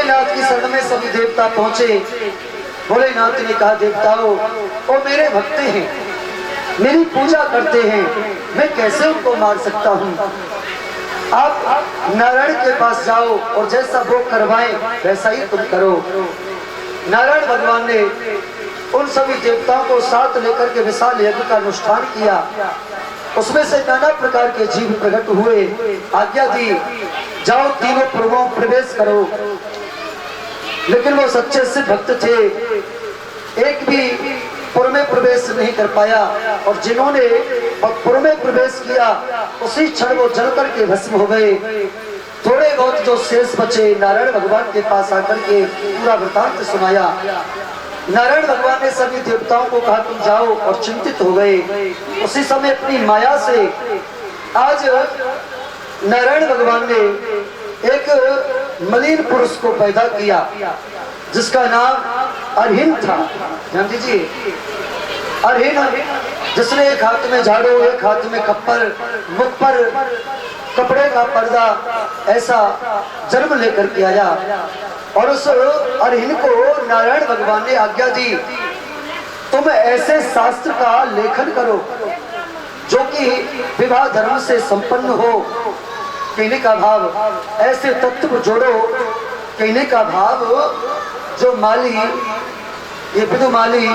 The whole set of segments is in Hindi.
भोलेनाथ की शरण में सभी देवता पहुंचे। भोलेनाथ ने कहा, देवताओं, वो मेरे भक्त हैं, मेरी पूजा करते हैं, मैं कैसे उनको मार सकता हूँ? आप नारायण के पास जाओ और जैसा वो करवाएं वैसा ही तुम करो। नारायण भगवान ने उन सभी देवताओं को साथ लेकर के विशाल यज्ञ का अनुष्ठान किया। उसमें से नाना प्रकार के जीव प्रकट हुए। आज्ञा दी, जाओ तीनों पुरों में प्रवेश करो। लेकिन वो सच्चे से भक्त थे, एक भी पुर में प्रवेश नहीं कर पाया। और जिन्होंने पुर में प्रवेश किया उसी क्षण वो जल करके भस्म हो गए। थोड़े बहुत जो शेष बचे, नारायण भगवान के पास आकर के पूरा वृतांत सुनाया। नारायण भगवान ने सभी देवताओं को कहा, तुम जाओ, और चिंतित हो गए। उसी समय अपनी माया से आज नारायण भगवान ने एक मलिन पुरुष को पैदा किया जिसका नाम अरहिन था। जान दीजिए, अरहिन, जिसने एक हाथ में झाड़ू, एक हाथ में खप्पर, मुख पर कपड़े का पर्दा, ऐसा जन्म लेकर के आया। और उस अरहिन को नारायण भगवान ने आज्ञा दी, तुम ऐसे शास्त्र का लेखन करो जो कि विवाह धर्म से संपन्न हो। कहने का भाव, ऐसे तत्व जोड़ो, कहने का भाव, जो माली, ये विदुमाली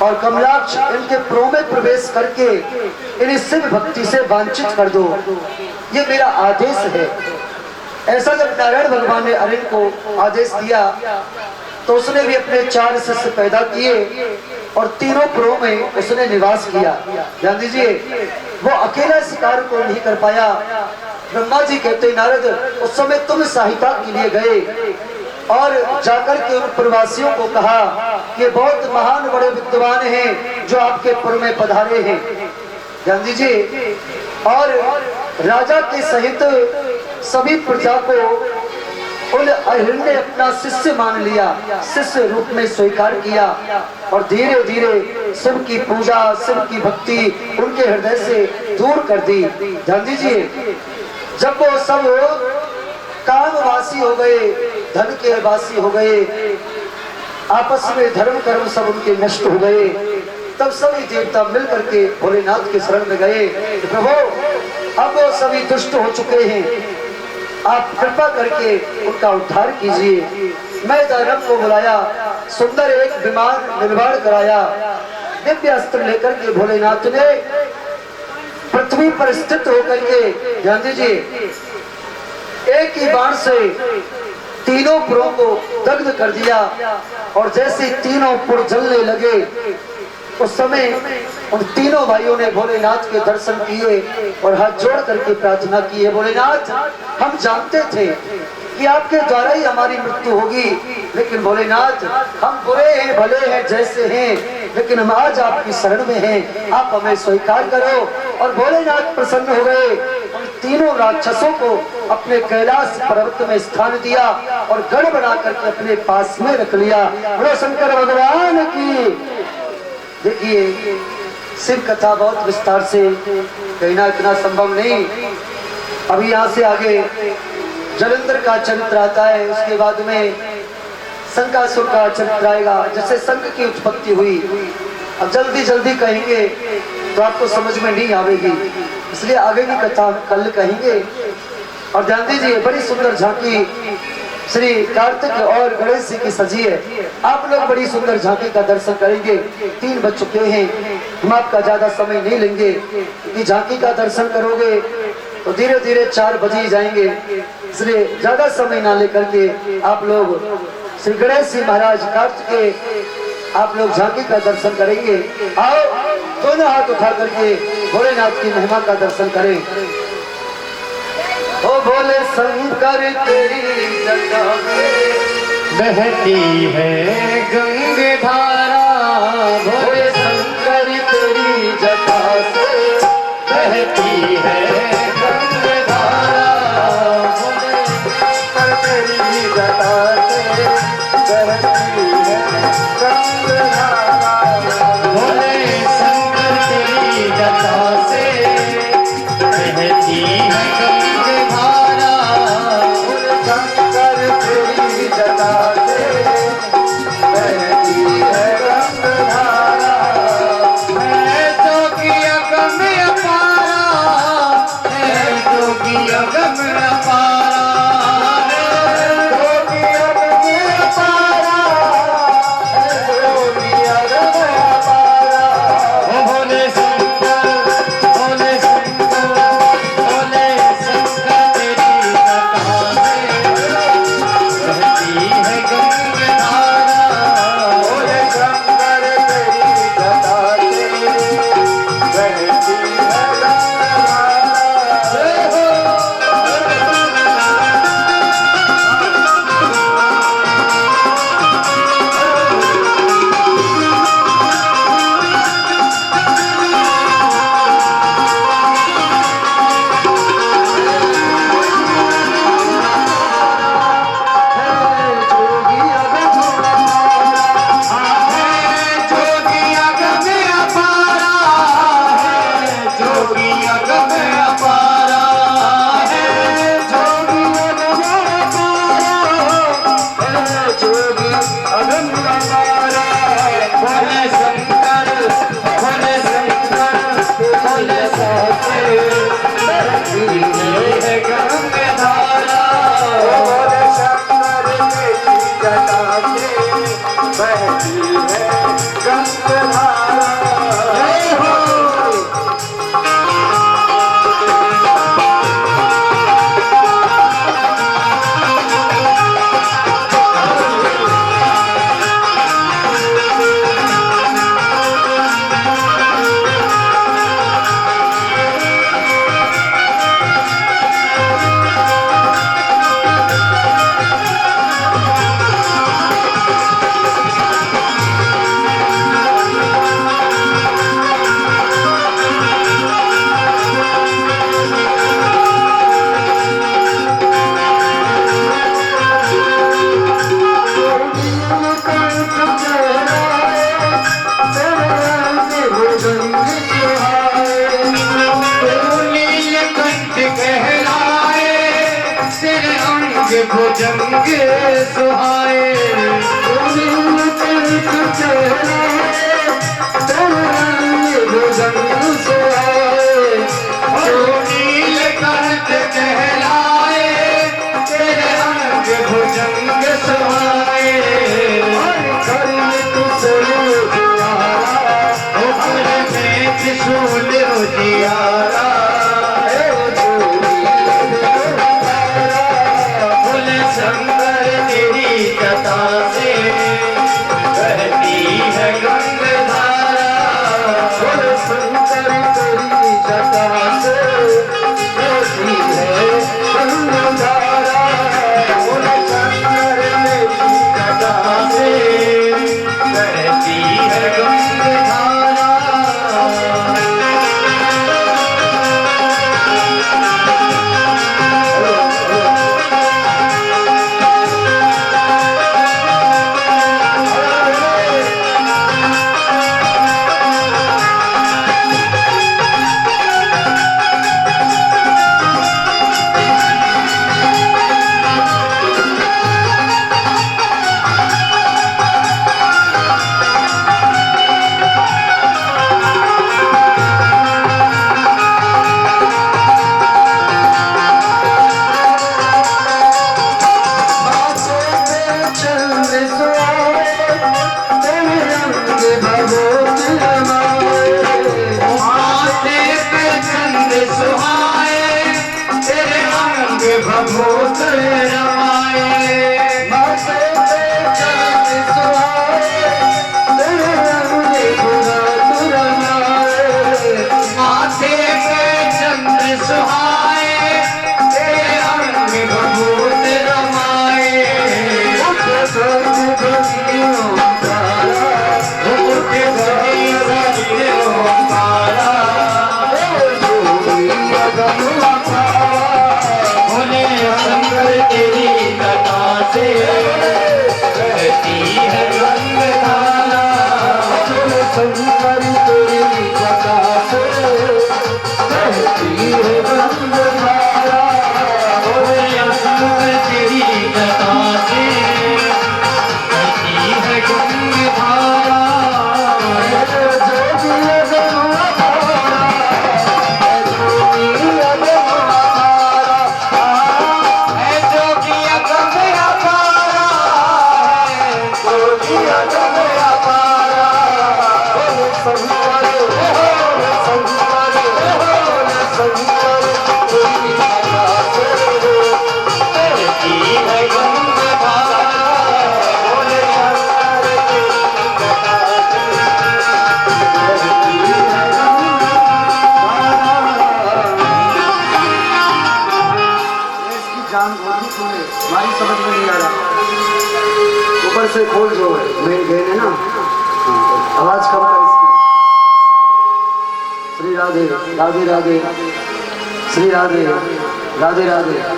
और कमलाक्ष, इनके पुरों में प्रवेश करके इन्हें शिव भक्ति से वांछित कर दो, ये मेरा आदेश है। ऐसा जब नारायण भगवान ने अरहिन को आदेश दिया तो उसने भी अपने 4 शिष्य पैदा किए और तीनों पुरों में उसने निवास किया। ध्यान दीजिए, वो अकेला शिकार को नहीं कर पाया। ब्रह्मा जी कहते, नारद, उस समय तुम सहायता के लिए गए और जाकर के उन प्रवासियों को कहा कि बहुत महान बड़े विद्वान हैं जो आपके पुर में पधारे हैं। ध्यान दीजिए, और राजा के सहित सभी प्रजा को उन अरहिन ने अपना शिष्य मान लिया, शिष्य रूप में स्वीकार किया और धीरे धीरे शिव की पूजा, शिव की भक्ति उनके हृदय से दूर कर दी। ध्यान दीजिए, जब वो सब कामवासी हो गए, धन के वासी हो गए, आपस में धर्म कर्म सब उनके नष्ट हो गए, तब सभी देवता मिल करके भोलेनाथ के शरण में गए। प्रभु, अब वो सभी दुष्ट हो चुके हैं, आप कृपा करके उनका उद्धार कीजिए। मैं दानव को बुलाया, सुंदर एक विमान निर्माण कराया। दिव्य अस्त्र लेकर के भोलेनाथ ने पृथ्वी पर स्थित होकर के, ध्यान दीजिए, एक ही बाण से तीनों पुरों को दग्ध कर दिया। और जैसे तीनों पुर जलने लगे उस समय उन तीनों भाइयों ने भोलेनाथ के दर्शन किए और हाथ जोड़ करके प्रार्थना की है, भोलेनाथ, हम जानते थे कि आपके द्वारा ही हमारी मृत्यु होगी, लेकिन भोलेनाथ, हम बुरे हैं, भले हैं, जैसे हैं, लेकिन हम आज आपकी शरण में हैं, आप हमें स्वीकार करो। और भोलेनाथ प्रसन्न हो गए, उन तीनों राक्षसों को अपने कैलाश पर्वत में स्थान दिया और गढ़ बना करके अपने पास में रख लिया। बोलो शंकर भगवान की। देखिए, शिव कथा बहुत विस्तार से कहना इतना संभव नहीं। अभी यहाँ से आगे जलेंद्र का चरित्र आता है, उसके बाद में शंकासुर का चरित्र आएगा, जिससे शंख की उत्पत्ति हुई। अब जल्दी जल्दी कहेंगे तो आपको समझ में नहीं आवेगी, इसलिए आगे की कथा कल कहेंगे। और ध्यान दीजिए, बड़ी सुंदर झांकी श्री कार्तिक और गणेश जी की सजी है। आप लोग बड़ी सुंदर झांकी का दर्शन करेंगे। 3 बज चुके हैं, हम आपका ज्यादा समय नहीं लेंगे, कि झांकी का दर्शन करोगे तो धीरे धीरे 4 बज ही जाएंगे, इसलिए ज्यादा समय ना लेकर के आप लोग श्री गणेश जी महाराज कार्तिक के आप लोग झांकी का दर्शन करेंगे। आओ, दोनों हाथ उठा करके भोलेनाथ की महिमा का दर्शन करें। ओ भोले शंकर तेरी जटा में बहती है गंगाधारा, भोले शंकर तेरी जटा से बहती है गंगाधारा, भोले शंकर तेरी जटा से बहती है गंगाधारा, भोले शंकर तेरी जटा से बहती है गंगाधारा, भोले शंकर तेरी जटा से बहती है गंगाधारा। है जोगी अगम अपारा, है जोगी अगम अपारा, जोगी अगम अपारा, जोगी अगम अपारा। भोले शंकर, भोले शंकर, भोले शंकर तेरी जटा से बहती है गंगाधारा। भोले शंकर तेरी जटा से बहती है भुजंग सुहाए, नीलकंठ कहलाए, तेरे अंग भुजंग सुहाए। घर में त्रिशूल उजियारा, शंकर तेरी जटा से बहती है गंगाधारा। शंकर तेरी जटा से बहती है गंगाधारा। शंकर तेरी जटा से बहती है गंगाधारा। भभूत रमाए, माथे पे चंद सुहाए, तेरे रंग गुलाब रमाए। माथे पे चंद्र सुहाए, तेरे अंग भभूत रमाए। उठ बनी ओंकारा, उठ बनी सत्य ओंकारा, जोगी अगम अपारा। भोले शंकर तेरी जटा से बहती है गंगाधारा। शंकर तेरी जटा से बहती है गंगाधारा। भोले शंकर तेरी जटा से हमारी समझ में नहीं आ रहा। ऊपर से खोल जो है मेन गेन है ना, आवाज कम कर इसकी। श्री राधे राधे राधे, श्री राधे राधे राधे।